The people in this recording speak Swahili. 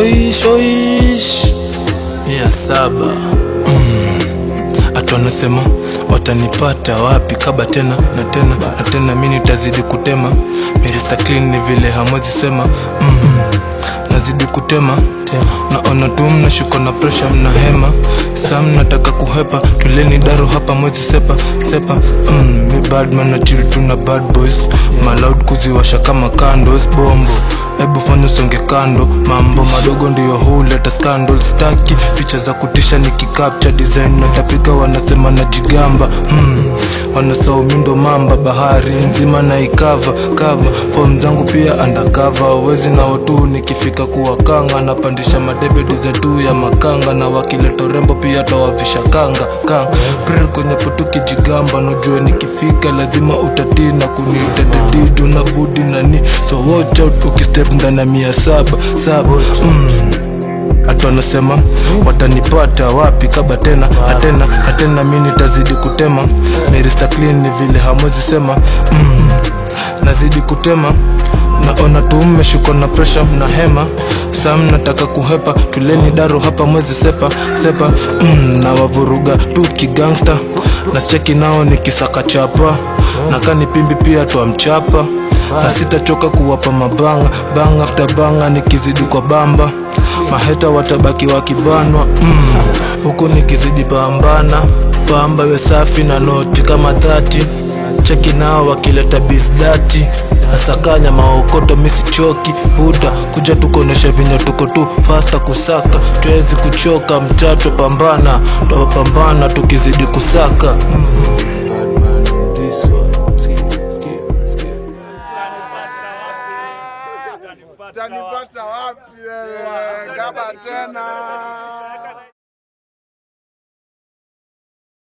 Oish ya saba. Atu anasema watanipata wapi kaba tena na tena na tena, mimi nitazidi kutema. Mr. Clean ni vile hamwezi sema. Nazidi kutema. Naona tu mnashuka na pressure mna hema. Saa mnataka kuhepa, tuleni daro hapa mwezi sepa. Mi bad man na chill tuna bad boys. Maloud kuziwasha kama candles bombo. Ebu fanya songe kando, mambo madogo ndiyo huleta scandal. Staki picha za kutisha nikicapture design na tapika, wanasema na jigamba. Wanasau mindo mamba, bahari nzima na ikava form zangu pia undercover. Wezi na otu nikifika kuwakanga, napandisha madebe dizetu ya makanga. Na wakileta rembo pia tawavisha kanga prayer kwenye potuki jigamba. Nojue nikifika lazima utatii na kuniita dedidu na budi nani. So watch out ukistep ndana 700. Atu anasema watanipata wapi kaba tena atena, mimi nitazidi kutema. Mr. Clean ni vile hamwezi sema. Nazidi kutema. Naona tu mmeshuka na pressure mna hema. Saa mnataka kuhepa, tuleni daro hapa mwezi sepa. Na wavuruga tu kigangster. Na cheki nao nikisaka chapa. Na kani pimbi pia tuwa mchapa. Na sitachoka kuwapa mabanga, bang after banga nikizidi kwa bamba. Maheta watabaki wakibanwa. Huku nikizidi pambana. Pamba we safi na noti kama 30. Cheki nao wakileta bizdati. Asakanya maokoto misi choki. Buda kuja tukonesha vinya tuko tu faster kusaka. Tuwezi kuchoka mchacho pambana. Tuwapambana tukizidi kusaka. Utanipata wapi wewe? Kaba tena.